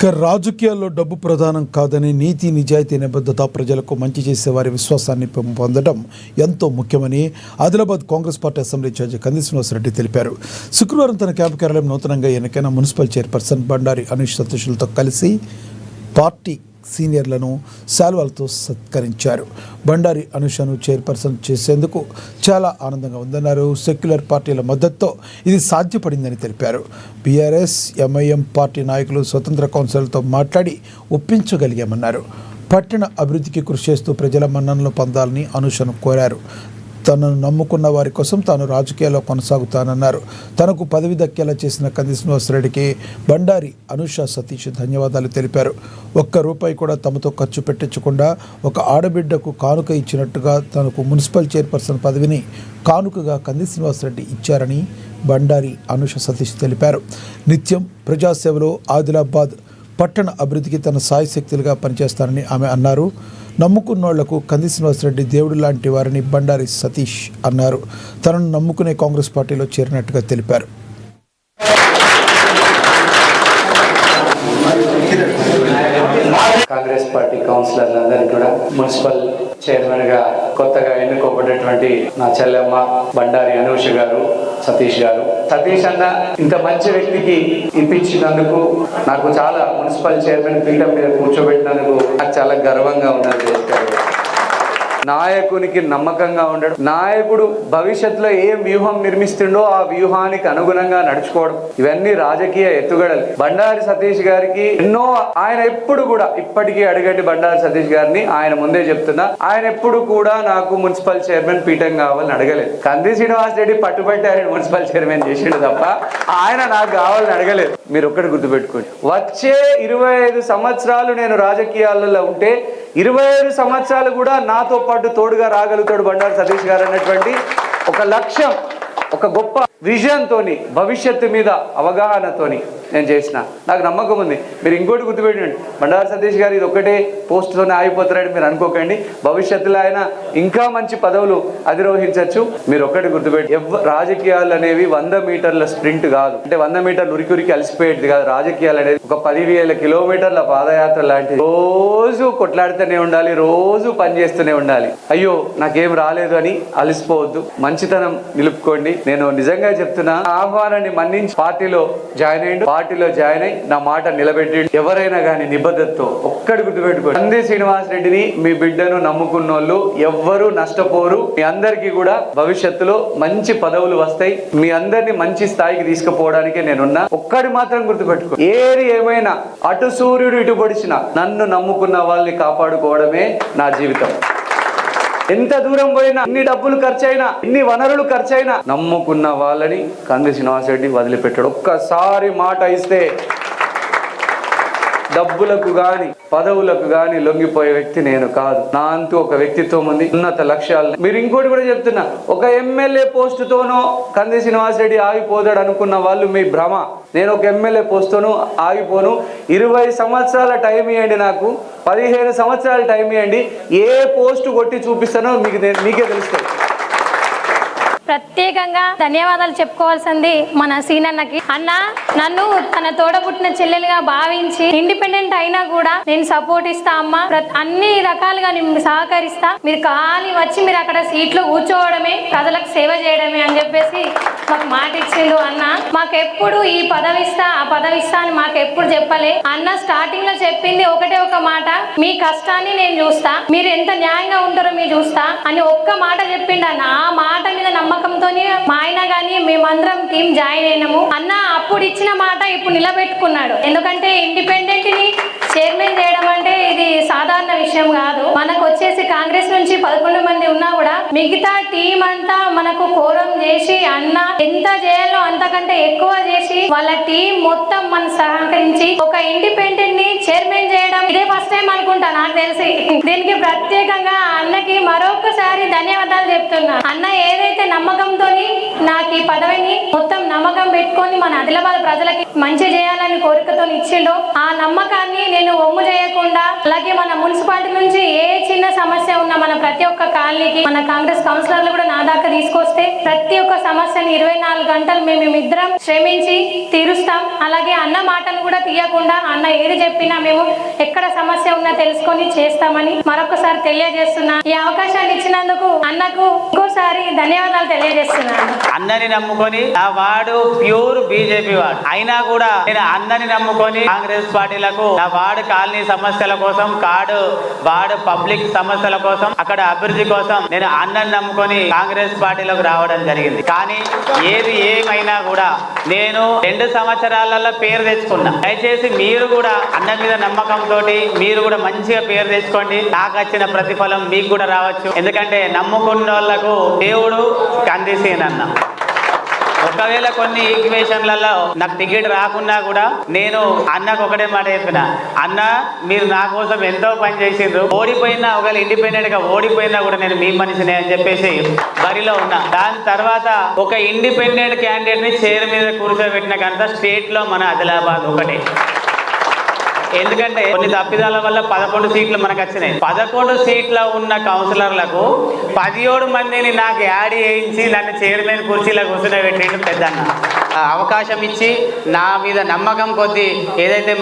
రాజకీయాల్లో డబ్బు ప్రధానం కాదని నీతి నిజాయితీ నిబద్ధత ప్రజలకు మంచి చేసే వారి విశ్వాసాన్ని పొందడం ఎంతో ముఖ్యమని Adilabad Congress party assembly incharge Kandi Srinivasa Reddy తెలిపారు. శుక్రవారం తన క్యాంపు కార్యాలయం నూతనంగా ఎన్నికైన మున్సిపల్ చైర్పర్సన్ బండారి అనూష్ సతీష్లతో కలిసి పార్టీ సీనియర్లను శాల్వాలతో సత్కరించారు. బండారి అనూషను చైర్పర్సన్ చేసేందుకు చాలా ఆనందంగా ఉందన్నారు. సెక్యులర్ పార్టీల మద్దతుతో ఇది సాధ్యపడిందని తెలిపారు. బీఆర్ఎస్, ఎంఐఎం పార్టీ నాయకులు స్వతంత్ర కౌన్సిలర్తో మాట్లాడి ఒప్పించగలిగామన్నారు. పట్టణ అభివృద్ధికి కృషి చేస్తూ ప్రజల మన్ననలు పొందాలని అనూషను కోరారు. తనను నమ్ముకున్న వారి కోసం తాను రాజకీయాల్లో కొనసాగుతానన్నారు. తనకు పదవి దక్కేలా చేసిన కంది శ్రీనివాసరెడ్డికి బండారి అనూష సతీష్ ధన్యవాదాలు తెలిపారు. ఒక్క రూపాయి కూడా తమతో ఖర్చు పెట్టించకుండా ఒక ఆడబిడ్డకు కానుక ఇచ్చినట్టుగా తనకు మున్సిపల్ చైర్పర్సన్ పదవిని కానుకగా కంది శ్రీనివాసరెడ్డి ఇచ్చారని బండారి అనూష సతీష్ తెలిపారు. నిత్యం ప్రజాసేవలో ఆదిలాబాద్ పట్టణ అభివృద్ధికి తన సాయశక్తులుగా పనిచేస్తానని ఆమె అన్నారు. నమ్ముకున్నోళ్లకు కంది శ్రీనివాసరెడ్డి దేవుడు లాంటి వారిని బండారి సతీష్ అన్నారు. తనను నమ్ముకునే కాంగ్రెస్ పార్టీలో చేరినట్టుగా తెలిపారు. కాంగ్రెస్ పార్టీ కౌన్సిలర్లందరికీ కూడా మున్సిపల్ చైర్మన్ గా కొత్తగా ఎన్నుకోబడినటువంటి నా చెల్లెమ్మ బండారి అనూష గారు, సతీష్ గారు, సతీష్ అన్న ఇంత మంచి వ్యక్తికి ఇప్పించినందుకు నాకు చాలా, మున్సిపల్ చైర్మన్ పీఠం మీద కూర్చోబెట్టినందుకు నాకు చాలా గర్వంగా ఉన్నది. నాయకునికి నమ్మకంగా ఉండడం, నాయకుడు భవిష్యత్తులో ఏ వ్యూహం నిర్మిస్తుండో ఆ వ్యూహానికి అనుగుణంగా నడుచుకోవడం, ఇవన్నీ రాజకీయ ఎత్తుగడలు. బండారి సతీష్ గారికి ఎన్నో, ఆయన ఎప్పుడు కూడా ఇప్పటికీ అడగండి బండారి సతీష్ గారిని, ఆయన ముందే చెప్తున్నా, ఆయన ఎప్పుడు కూడా నాకు మున్సిపల్ చైర్మన్ పీఠం కావాలని అడగలేదు. కంది శ్రీనివాస్ రెడ్డి పట్టుబట్టి ఆయన మున్సిపల్ చైర్మన్ చేసిండు తప్ప ఆయన నాకు కావాలని అడగలేదు. మీరు ఒక్కటి గుర్తుపెట్టుకోండి, వచ్చే 25 సంవత్సరాలు నేను రాజకీయాలలో ఉంటే 25 సంవత్సరాలు కూడా నాతో పాటు తోడుగా రాగలుగుతాడు బండారి సతీష్ గారు అన్నటువంటి ఒక లక్ష్యం, ఒక గొప్ప విజన్ తోని, భవిష్యత్తు మీద అవగాహనతోని నేను చేసిన, నాకు నమ్మకం ఉంది. మీరు ఇంకోటి గుర్తుపెట్టండి, బండారి సతీష్ గారు ఇది ఒక్కటే పోస్ట్తోనే ఆగిపోతారని మీరు అనుకోకండి. భవిష్యత్తులో ఆయన ఇంకా మంచి పదవులు అధిరోహించవచ్చు. మీరు ఒక్కటి గుర్తుపెట్టి, రాజకీయాలు అనేవి 100 మీటర్ల స్ప్రింట్ కాదు, అంటే 100 మీటర్లు ఉరికి అలసిపోయేది కాదు. రాజకీయాలు అనేది ఒక 10,000 కిలోమీటర్ల పాదయాత్ర లాంటిది. రోజు కొట్లాడుతూనే ఉండాలి, రోజు పనిచేస్తూనే ఉండాలి. అయ్యో నాకేం రాలేదు అని అలసిపోవద్దు, మంచితనం నిలుపుకోండి. నేను నిజంగా చెప్తున్నా, ఆహ్వానాన్ని మన్నించి పార్టీలో జాయిన్ అయ్యి నా మాట నిలబెట్టి, ఎవరైనా కానీ నిబద్ధతతో ఒక్కడి గుర్తుపెట్టుకోండి, కంది శ్రీనివాస్ రెడ్డిని మీ బిడ్డను నమ్ముకున్నోళ్ళు ఎవ్వరూ నష్టపోరు. మీ అందరికీ కూడా భవిష్యత్తులో మంచి పదవులు వస్తాయి. మీ అందరినీ మంచి స్థాయికి తీసుకుపోవడానికే నేనున్నా. ఒక్కడి మాత్రం గుర్తుపెట్టుకో, ఏది ఏమైనా అటు సూర్యుడు ఇటు పొడిచిన నన్ను నమ్ముకున్న వాళ్ళని కాపాడుకోవడమే నా జీవితం. ఎంత దూరం పోయినా, ఎన్ని డబ్బులు ఖర్చయినా, ఎన్ని వనరులు ఖర్చయినా, నమ్ముకున్న వాళ్ళని కంది శ్రీనివాస్ రెడ్డి వదిలిపెట్టాడు. ఒక్కసారి మాట ఇస్తే డబ్బులకు గాని పదవులకు గాని లొంగిపోయే వ్యక్తి నేను కాదు. నా అంటూ ఒక వ్యక్తిత్వం ఉంది, ఉన్నత లక్ష్యాలు. మీరు ఇంకోటి కూడా చెప్తున్నా, ఒక ఎమ్మెల్యే పోస్టుతోనో కంది శ్రీనివాస్ రెడ్డి ఆగిపోతాడు అనుకున్న వాళ్ళు మీ భ్రమ. నేను ఒక ఎమ్మెల్యే పోస్టుతోనూ ఆగిపోను. 20 సంవత్సరాల టైం ఇవ్వండి, నాకు 15 సంవత్సరాల టైం ఇవ్వండి, ఏ పోస్టు కొట్టి చూపిస్తానో మీకే తెలుస్తుంది. ప్రత్యేకంగా ధన్యవాదాలు చెప్పుకోవాల్సింది మన సీనన్నకి. అన్న నన్ను తన తోడబుట్టిన చెల్లెలుగా భావించి, ఇండిపెండెంట్ అయినా కూడా నేను సపోర్ట్ ఇస్తా అమ్మా, అన్ని రకాలుగా నేను సహకరిస్తా, మీరు ఖాళీ వచ్చి మీరు అక్కడ సీట్లో కూర్చోవడమే ప్రజలకు సేవ చేయడమే అని చెప్పేసి మాకు మాట ఇచ్చిండు. అన్న మాకెప్పుడు ఈ పదవిస్తా ఆ పదవిస్తా అని మాకెప్పుడు చెప్పలే. అన్న స్టార్టింగ్ లో చెప్పింది ఒకటే ఒక మాట, మీ కష్టాన్ని నేను చూస్తా, మీరు ఎంత న్యాయంగా ఉంటారో మీరు చూస్తా అని ఒక్క మాట చెప్పిండు అన్న. ఆ మాట మీద నమ్మకంతోనే మా ఆయన గాని మేమందరం టీం జాయిన్ అయినాము. అన్న అప్పుడు ఇచ్చిన మాట ఇప్పుడు నిలబెట్టుకున్నాడు. ఎందుకంటే ఇండిపెండెంట్ ని చైర్మన్ చేయడం అంటే ఇది సాధారణ విషయం కాదు. మనకు వచ్చేసి కాంగ్రెస్ నుంచి 11 మంది ఉన్నా కూడా మిగతా టీం అంతా మనకు కోరం చేసి, అన్న ఎంత చేయాలో అంతకంటే ఎక్కువ చేసి వాళ్ళ టీం మొత్తం మన సహకరించి ఒక ఇండిపెండెంట్ ని చైర్మన్ చేయడం ఇదే ఫస్ట్ టైం అనుకుంటా నాకు తెలిసి. దీనికి ప్రత్యేకంగా అన్నకి మరొకసారి ధన్యవాదాలు చెప్తున్నా. అన్న ఏదైతే నమ్మకంతో నాకు ఈ పదవిని మొత్తం నమ్మకం పెట్టుకొని మన ఆదిలాబాద్ ప్రజలకి మంచి చేయాలని కోరికతో ఇచ్చిండో, ఆ నమ్మకాన్ని నేను ఒమ్ము చేయకుండా, అలాగే మన మున్సిపల్ మున్సిపాలిటీ నుంచి ఏ చిన్న సమస్య ఉన్నా మన ప్రతి ఒక్క కాలనీకి మన కాంగ్రెస్ కౌన్సిలర్లు కూడా నా దాకా తీసుకొస్తే ప్రతి ఒక్క సమస్యని 24 గంటలు మేమిద్దరం శ్రమించి తీరుస్తాం. అలాగే అన్న మాటను కూడా తీయకుండా అన్న ఏది చెప్పినా మేము ఎక్కడ సమస్య ఉన్నా తెలుసుకొని చేస్తామని మరొకసారి తెలియజేస్తున్నా. ఈ అవకాశాన్ని ఇచ్చినందుకు అన్నకు ఇంకోసారి ధన్యవాదాలు తెలియజేస్తున్నాను. అన్నని నమ్ముకొని ఆ వాడు ప్యూర్ బీజేపీ వాడు అయినా కూడా నేను అన్నని నమ్ముకొని కాంగ్రెస్ పార్టీలకు నా వార్డు కాలనీ సమస్యల కోసం వార్డు పబ్లిక్ సమస్యల కోసం అక్కడ అభివృద్ధి కోసం నేను అన్నని నమ్ముకొని కాంగ్రెస్ పార్టీలకు రావడం జరిగింది. కానీ ఏది ఏమైనా కూడా నేను 2 సంవత్సరాలలో పేరు తెచ్చుకున్నా. దయచేసి మీరు కూడా అన్న మీద నమ్మకంతో మీరు కూడా మంచిగా పేరు తెచ్చుకోండి. నాకు వచ్చిన ప్రతిఫలం మీకు కూడా రావచ్చు. ఎందుకంటే నమ్ముకున్న వాళ్ళకు దేవుడు కందిసేనన్న. ఒకవేళ కొన్ని ఈక్వేషన్లలో నాకు టికెట్ రాకున్నా కూడా నేను అన్నకు ఒకటే మాట చెప్పిన, అన్న మీరు నా కోసం ఎంతో పని చేసిండ్రు, ఓడిపోయినా ఒకవేళ ఇండిపెండెంట్ గా ఓడిపోయినా కూడా నేను మీ మనిషినే అని చెప్పేసి బరిలో ఉన్నా. దాని తర్వాత ఒక ఇండిపెండెంట్ క్యాండిడేట్ ని చైర్ మీద కూర్చోబెట్టిన కనుక స్టేట్ లో మన ఆదిలాబాద్ ఒకటే. ఎందుకంటే కొన్ని తప్పిదాల వల్ల 11 సీట్లు మనకు వచ్చినాయి. 11 సీట్ల ఉన్న కౌన్సిలర్లకు 17 మందిని నాకు యాడ్ చేయించి నన్ను చైర్మన్ కుర్చీలో కూర్చోబెట్టిండు పెద్దన్న. అవకాశం ఇచ్చి నా మీద నమ్మకం కొద్దీ ఏదైతే